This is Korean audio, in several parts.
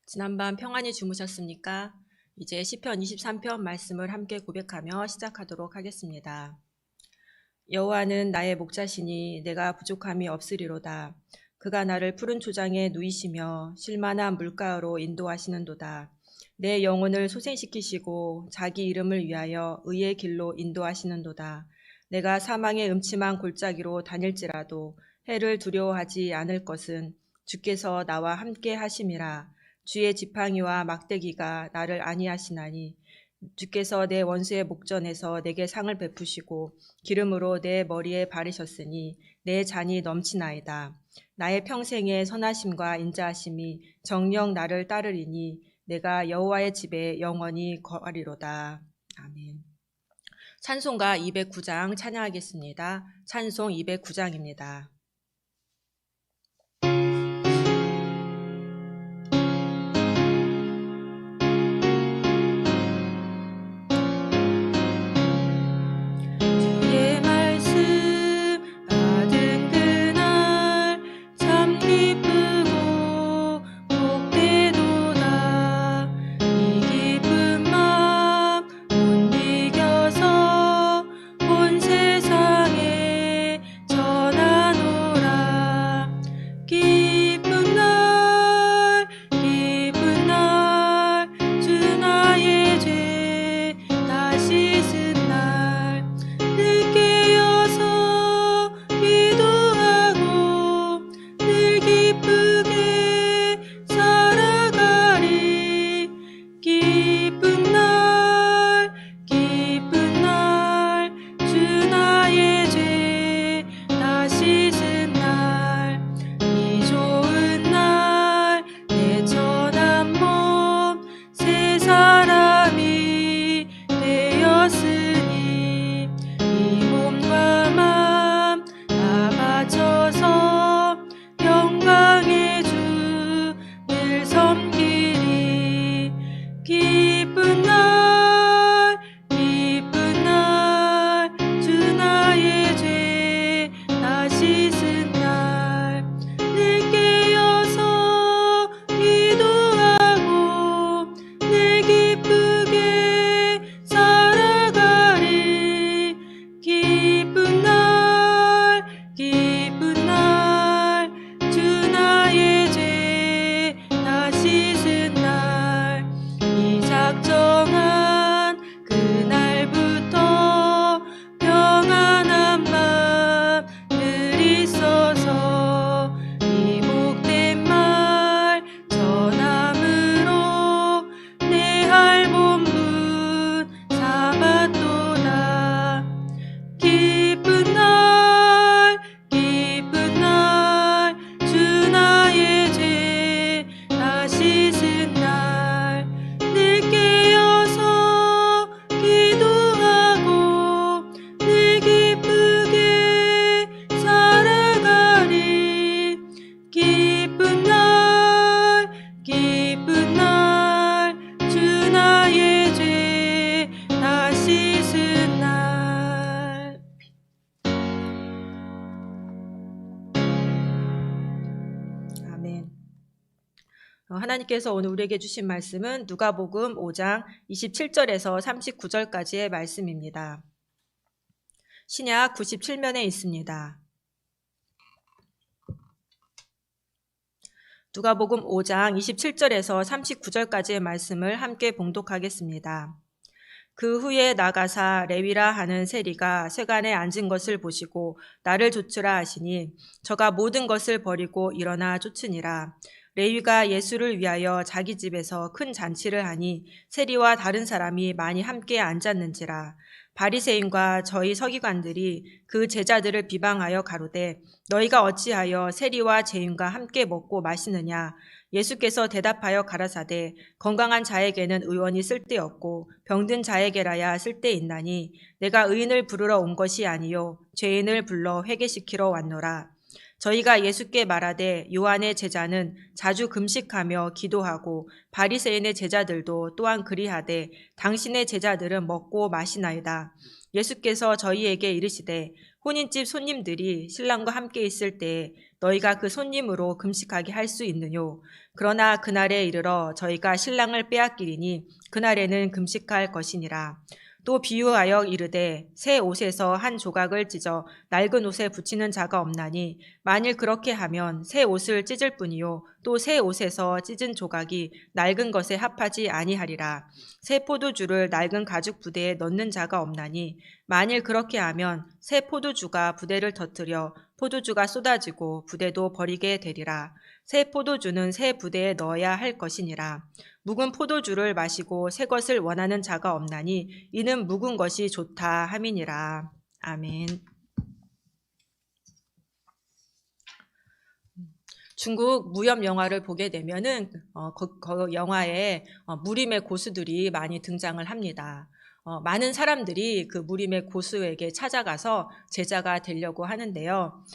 지난밤 평안히 주무셨습니까? 이제 시편 23편 말씀을 함께 고백하며 시작하도록 하겠습니다. 여호와는 나의 목자시니 내가 부족함이 없으리로다. 그가 나를 푸른 초장에 누이시며 쉴만한 물가로 인도하시는도다. 내 영혼을 소생시키시고 자기 이름을 위하여 의의 길로 인도하시는도다. 내가 사망의 음침한 골짜기로 다닐지라도 해를 두려워하지 않을 것은 주께서 나와 함께 하심이라. 주의 지팡이와 막대기가 나를 안위하시나니 주께서 내 원수의 목전에서 내게 상을 베푸시고 기름으로 내 머리에 바르셨으니 내 잔이 넘치나이다. 나의 평생의 선하심과 인자하심이 정녕 나를 따르리니 내가 여호와의 집에 영원히 거하리로다. 아멘. 찬송가 209장 찬양하겠습니다. 찬송 209장입니다. 하나님께서 오늘 우리에게 주신 말씀은 누가복음 5장 27절에서 39절까지의 말씀입니다. 신약 97면에 있습니다. 누가복음 5장 27절에서 39절까지의 말씀을 함께 봉독하겠습니다. 그 후에 나가사 레위라 하는 세리가 세관에 앉은 것을 보시고 나를 쫓으라 하시니 저가 모든 것을 버리고 일어나 쫓으니라. 레위가 예수를 위하여 자기 집에서 큰 잔치를 하니 세리와 다른 사람이 많이 함께 앉았는지라. 바리새인과 저희 서기관들이 그 제자들을 비방하여 가로되 너희가 어찌하여 세리와 죄인과 함께 먹고 마시느냐. 예수께서 대답하여 가라사대 건강한 자에게는 의원이 쓸데없고 병든 자에게라야 쓸데있나니 내가 의인을 부르러 온 것이 아니요 죄인을 불러 회개시키러 왔노라. 저희가 예수께 말하되 요한의 제자는 자주 금식하며 기도하고 바리새인의 제자들도 또한 그리하되 당신의 제자들은 먹고 마시나이다. 예수께서 저희에게 이르시되 혼인집 손님들이 신랑과 함께 있을 때 너희가 그 손님으로 금식하게 할 수 있느뇨? 그러나 그날에 이르러 저희가 신랑을 빼앗기리니 그날에는 금식할 것이니라. 또 비유하여 이르되 새 옷에서 한 조각을 찢어 낡은 옷에 붙이는 자가 없나니 만일 그렇게 하면 새 옷을 찢을 뿐이요 또 새 옷에서 찢은 조각이 낡은 것에 합하지 아니하리라. 새 포도주를 낡은 가죽 부대에 넣는 자가 없나니 만일 그렇게 하면 새 포도주가 부대를 터뜨려 포도주가 쏟아지고 부대도 버리게 되리라. 새 포도주는 새 부대에 넣어야 할 것이니라. 묵은 포도주를 마시고 새 것을 원하는 자가 없나니 이는 묵은 것이 좋다 함이니라. 아멘. 중국 무협 영화를 보게 되면은 그 영화에 무림의 고수들이 많이 등장을 합니다. 많은 사람들이 그 무림의 고수에게 찾아가서 제자가 되려고 하는데요.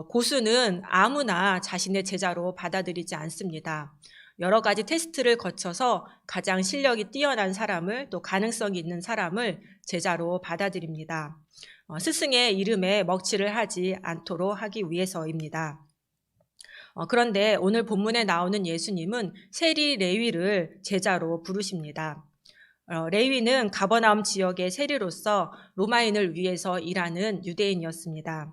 고수는 아무나 자신의 제자로 받아들이지 않습니다. 여러 가지 테스트를 거쳐서 가장 실력이 뛰어난 사람을 또 가능성이 있는 사람을 제자로 받아들입니다. 스승의 이름에 먹칠을 하지 않도록 하기 위해서입니다. 그런데 오늘 본문에 나오는 예수님은 세리 레위를 제자로 부르십니다. 레위는 가버나움 지역의 세리로서 로마인을 위해서 일하는 유대인이었습니다.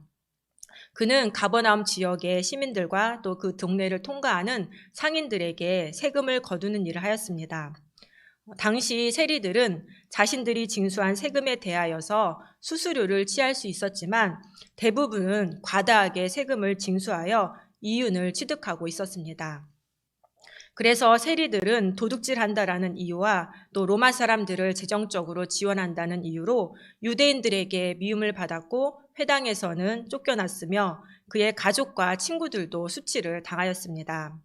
그는 가버나움 지역의 시민들과 또 그 동네를 통과하는 상인들에게 세금을 거두는 일을 하였습니다. 당시 세리들은 자신들이 징수한 세금에 대하여서 수수료를 취할 수 있었지만 대부분은 과다하게 세금을 징수하여 이윤을 취득하고 있었습니다. 그래서 세리들은 도둑질한다라는 이유와 또 로마 사람들을 재정적으로 지원한다는 이유로 유대인들에게 미움을 받았고 회당에서는 쫓겨났으며 그의 가족과 친구들도 수치를 당하였습니다.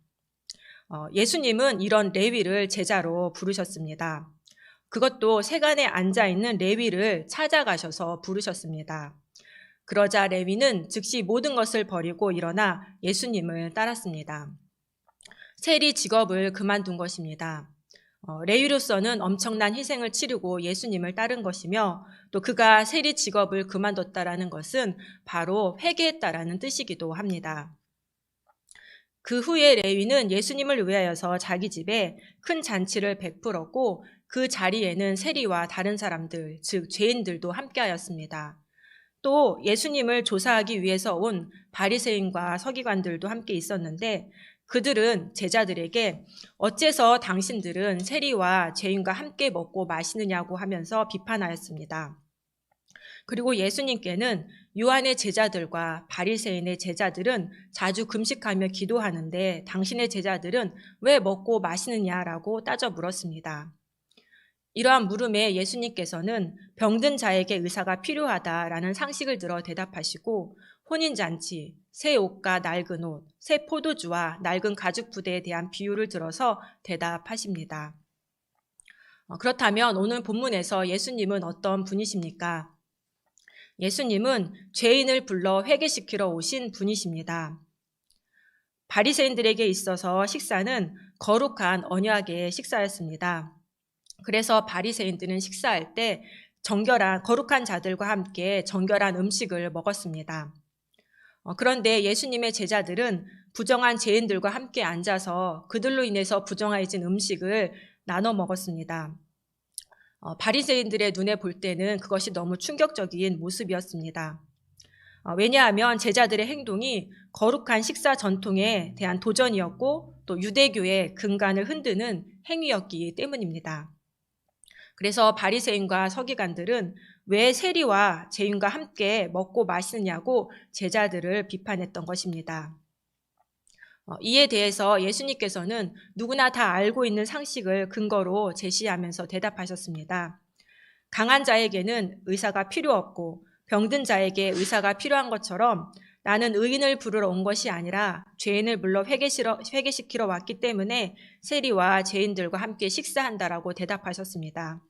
예수님은 이런 레위를 제자로 부르셨습니다. 그것도 세간에 앉아있는 레위를 찾아가셔서 부르셨습니다. 그러자 레위는 즉시 모든 것을 버리고 일어나 예수님을 따랐습니다. 세리 직업을 그만둔 것입니다. 레위로서는 엄청난 희생을 치르고 예수님을 따른 것이며 또 그가 세리 직업을 그만뒀다라는 것은 바로 회개했다라는 뜻이기도 합니다. 그 후에 레위는 예수님을 위하여서 자기 집에 큰 잔치를 베풀었고 그 자리에는 세리와 다른 사람들, 즉 죄인들도 함께하였습니다. 또 예수님을 조사하기 위해서 온 바리새인과 서기관들도 함께 있었는데 그들은 제자들에게 어째서 당신들은 세리와 죄인과 함께 먹고 마시느냐고 하면서 비판하였습니다. 그리고 예수님께는 요한의 제자들과 바리새인의 제자들은 자주 금식하며 기도하는데 당신의 제자들은 왜 먹고 마시느냐라고 따져 물었습니다. 이러한 물음에 예수님께서는 병든 자에게 의사가 필요하다라는 상식을 들어 대답하시고 혼인잔치, 새 옷과 낡은 옷, 새 포도주와 낡은 가죽 부대에 대한 비유를 들어서 대답하십니다. 그렇다면 오늘 본문에서 예수님은 어떤 분이십니까? 예수님은 죄인을 불러 회개시키러 오신 분이십니다. 바리새인들에게 있어서 식사는 거룩한 언약의 식사였습니다. 그래서 바리새인들은 식사할 때 거룩한 자들과 함께 정결한 음식을 먹었습니다. 그런데 예수님의 제자들은 부정한 죄인들과 함께 앉아서 그들로 인해서 부정해진 음식을 나눠 먹었습니다. 바리새인들의 눈에 볼 때는 그것이 너무 충격적인 모습이었습니다. 왜냐하면 제자들의 행동이 거룩한 식사 전통에 대한 도전이었고 또 유대교의 근간을 흔드는 행위였기 때문입니다. 그래서 바리새인과 서기관들은 왜 세리와 죄인과 함께 먹고 마시느냐고 제자들을 비판했던 것입니다. 이에 대해서 예수님께서는 누구나 다 알고 있는 상식을 근거로 제시하면서 대답하셨습니다. 강한 자에게는 의사가 필요 없고 병든 자에게 의사가 필요한 것처럼 나는 의인을 부르러 온 것이 아니라 죄인을 불러 회개시키러 왔기 때문에 세리와 죄인들과 함께 식사한다라고 대답하셨습니다.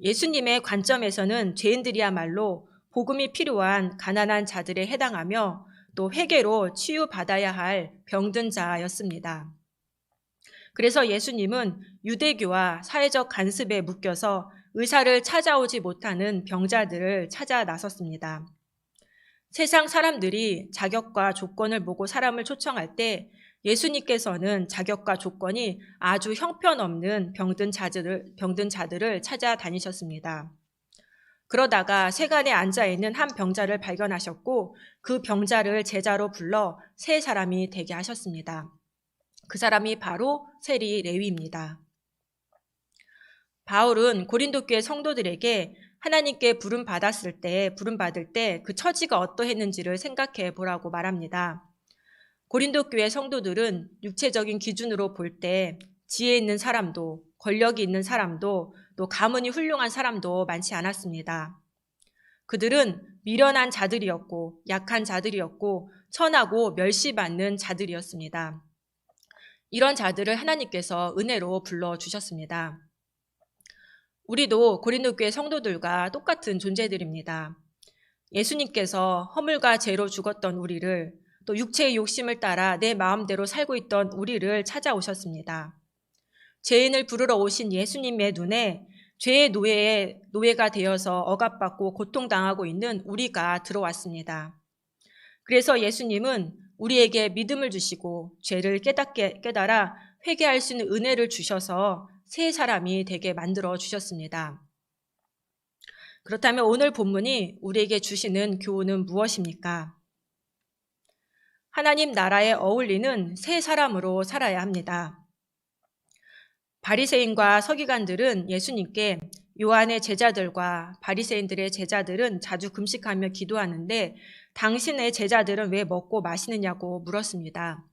예수님의 관점에서는 죄인들이야말로 복음이 필요한 가난한 자들에 해당하며 또 회개로 치유받아야 할 병든 자였습니다. 그래서 예수님은 유대교와 사회적 간섭에 묶여서 의사를 찾아오지 못하는 병자들을 찾아 나섰습니다. 세상 사람들이 자격과 조건을 보고 사람을 초청할 때 예수님께서는 자격과 조건이 아주 형편없는 병든 자들을 찾아다니셨습니다. 그러다가 세간에 앉아있는 한 병자를 발견하셨고 그 병자를 제자로 불러 세 사람이 되게 하셨습니다. 그 사람이 바로 세리 레위입니다. 바울은 고린도 교회 성도들에게 하나님께 부름받을 때 그 처지가 어떠했는지를 생각해 보라고 말합니다. 고린도 교회 성도들은 육체적인 기준으로 볼 때 지혜 있는 사람도 권력이 있는 사람도 또 가문이 훌륭한 사람도 많지 않았습니다. 그들은 미련한 자들이었고 약한 자들이었고 천하고 멸시받는 자들이었습니다. 이런 자들을 하나님께서 은혜로 불러주셨습니다. 우리도 고린도 교회 성도들과 똑같은 존재들입니다. 예수님께서 허물과 죄로 죽었던 우리를 또 육체의 욕심을 따라 내 마음대로 살고 있던 우리를 찾아오셨습니다. 죄인을 부르러 오신 예수님의 눈에 죄의 노예가 되어서 억압받고 고통당하고 있는 우리가 들어왔습니다. 그래서 예수님은 우리에게 믿음을 주시고 죄를 깨달아 회개할 수 있는 은혜를 주셔서 새 사람이 되게 만들어 주셨습니다. 그렇다면 오늘 본문이 우리에게 주시는 교훈은 무엇입니까? 하나님 나라에 어울리는 새 사람으로 살아야 합니다. 바리새인과 서기관들은 예수님께 요한의 제자들과 바리새인들의 제자들은 자주 금식하며 기도하는데 당신의 제자들은 왜 먹고 마시느냐고 물었습니다.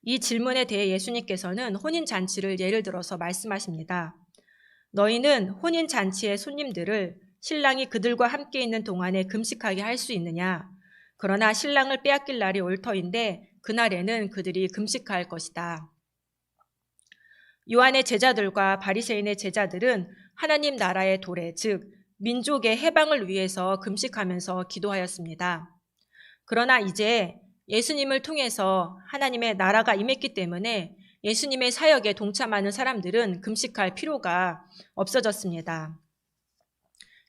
이 질문에 대해 예수님께서는 혼인잔치를 예를 들어서 말씀하십니다. 너희는 혼인잔치의 손님들을 신랑이 그들과 함께 있는 동안에 금식하게 할 수 있느냐? 그러나 신랑을 빼앗길 날이 올 터인데 그날에는 그들이 금식할 것이다. 요한의 제자들과 바리새인의 제자들은 하나님 나라의 도래, 즉 민족의 해방을 위해서 금식하면서 기도하였습니다. 그러나 이제 예수님을 통해서 하나님의 나라가 임했기 때문에 예수님의 사역에 동참하는 사람들은 금식할 필요가 없어졌습니다.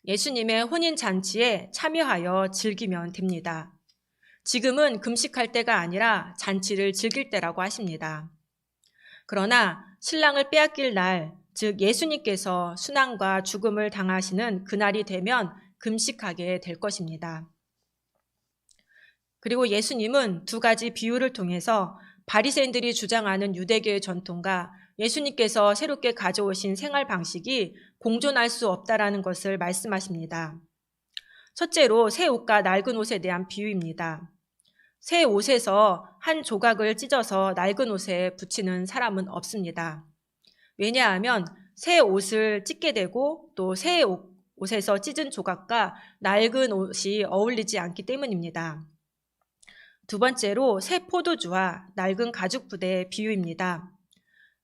예수님의 혼인잔치에 참여하여 즐기면 됩니다. 지금은 금식할 때가 아니라 잔치를 즐길 때라고 하십니다. 그러나 신랑을 빼앗길 날, 즉 예수님께서 순환과 죽음을 당하시는 그날이 되면 금식하게 될 것입니다. 그리고 예수님은 두 가지 비유를 통해서 바리새인들이 주장하는 유대교의 전통과 예수님께서 새롭게 가져오신 생활 방식이 공존할 수 없다라는 것을 말씀하십니다. 첫째로 새 옷과 낡은 옷에 대한 비유입니다. 새 옷에서 한 조각을 찢어서 낡은 옷에 붙이는 사람은 없습니다. 왜냐하면 새 옷을 찢게 되고 또 새 옷에서 찢은 조각과 낡은 옷이 어울리지 않기 때문입니다. 두 번째로 새 포도주와 낡은 가죽 부대의 비유입니다.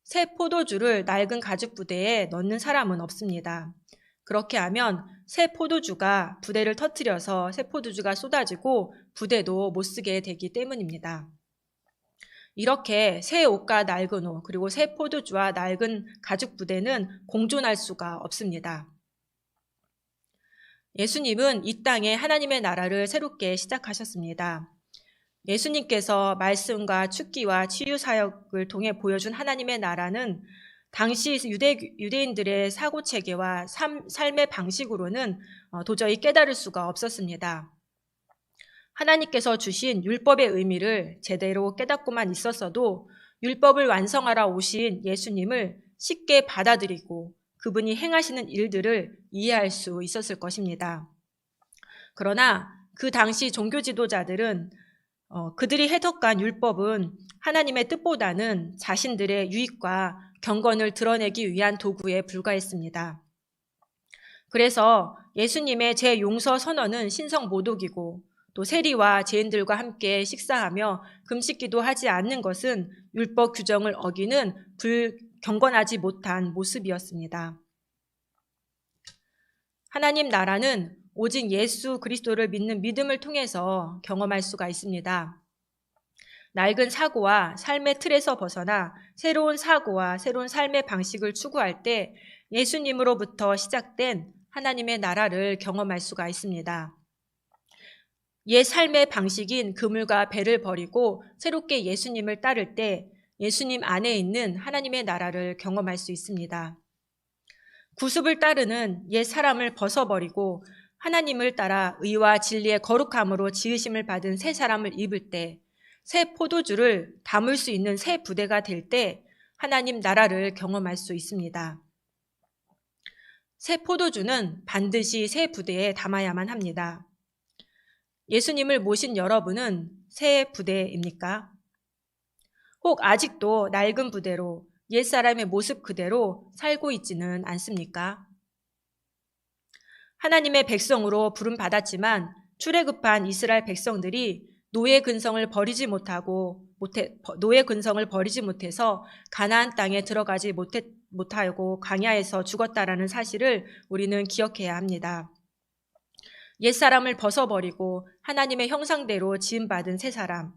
새 포도주를 낡은 가죽 부대에 넣는 사람은 없습니다. 그렇게 하면 새 포도주가 부대를 터뜨려서 새 포도주가 쏟아지고 부대도 못 쓰게 되기 때문입니다. 이렇게 새 옷과 낡은 옷 그리고 새 포도주와 낡은 가죽 부대는 공존할 수가 없습니다. 예수님은 이 땅에 하나님의 나라를 새롭게 시작하셨습니다. 예수님께서 말씀과 축기와 치유 사역을 통해 보여준 하나님의 나라는 당시 유대인들의 사고체계와 삶의 방식으로는 도저히 깨달을 수가 없었습니다. 하나님께서 주신 율법의 의미를 제대로 깨닫고만 있었어도 율법을 완성하러 오신 예수님을 쉽게 받아들이고 그분이 행하시는 일들을 이해할 수 있었을 것입니다. 그러나 그 당시 종교 지도자들은 그들이 해석한 율법은 하나님의 뜻보다는 자신들의 유익과 경건을 드러내기 위한 도구에 불과했습니다. 그래서 예수님의 재용서 선언은 신성모독이고 또 세리와 죄인들과 함께 식사하며 금식기도 하지 않는 것은 율법 규정을 어기는 경건하지 못한 모습이었습니다. 하나님 나라는 오직 예수 그리스도를 믿는 믿음을 통해서 경험할 수가 있습니다. 낡은 사고와 삶의 틀에서 벗어나 새로운 사고와 새로운 삶의 방식을 추구할 때 예수님으로부터 시작된 하나님의 나라를 경험할 수가 있습니다. 옛 삶의 방식인 그물과 배를 버리고 새롭게 예수님을 따를 때 예수님 안에 있는 하나님의 나라를 경험할 수 있습니다. 구습을 따르는 옛 사람을 벗어버리고 하나님을 따라 의와 진리의 거룩함으로 지으심을 받은 새 사람을 입을 때, 새 포도주를 담을 수 있는 새 부대가 될 때 하나님 나라를 경험할 수 있습니다. 새 포도주는 반드시 새 부대에 담아야만 합니다. 예수님을 모신 여러분은 새 부대입니까? 혹 아직도 낡은 부대로 옛사람의 모습 그대로 살고 있지는 않습니까? 하나님의 백성으로 부름받았지만 출애굽한 이스라엘 백성들이 노예 근성을 버리지 못해서 가나안 땅에 들어가지 못하고 광야에서 죽었다라는 사실을 우리는 기억해야 합니다. 옛사람을 벗어버리고 하나님의 형상대로 지음받은 새 사람,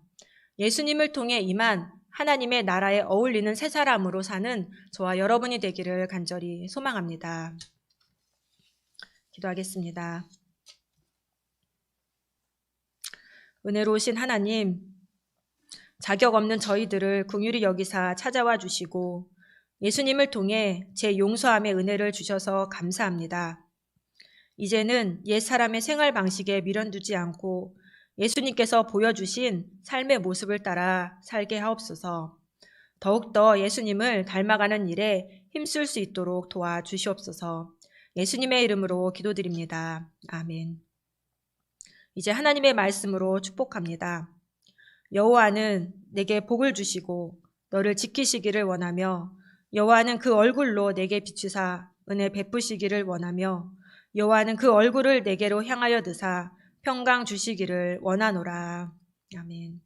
예수님을 통해 임한 하나님의 나라에 어울리는 새 사람으로 사는 저와 여러분이 되기를 간절히 소망합니다. 기도하겠습니다. 은혜로우신 하나님, 자격 없는 저희들을 긍휼히 여기사 찾아와 주시고 예수님을 통해 제 용서함의 은혜를 주셔서 감사합니다. 이제는 옛사람의 생활 방식에 미련두지 않고 예수님께서 보여주신 삶의 모습을 따라 살게 하옵소서. 더욱더 예수님을 닮아가는 일에 힘쓸 수 있도록 도와주시옵소서. 예수님의 이름으로 기도드립니다. 아멘. 이제 하나님의 말씀으로 축복합니다. 여호와는 내게 복을 주시고 너를 지키시기를 원하며 여호와는 그 얼굴로 내게 비추사 은혜 베푸시기를 원하며 여호와는 그 얼굴을 내게로 향하여 드사 평강 주시기를 원하노라. 아멘.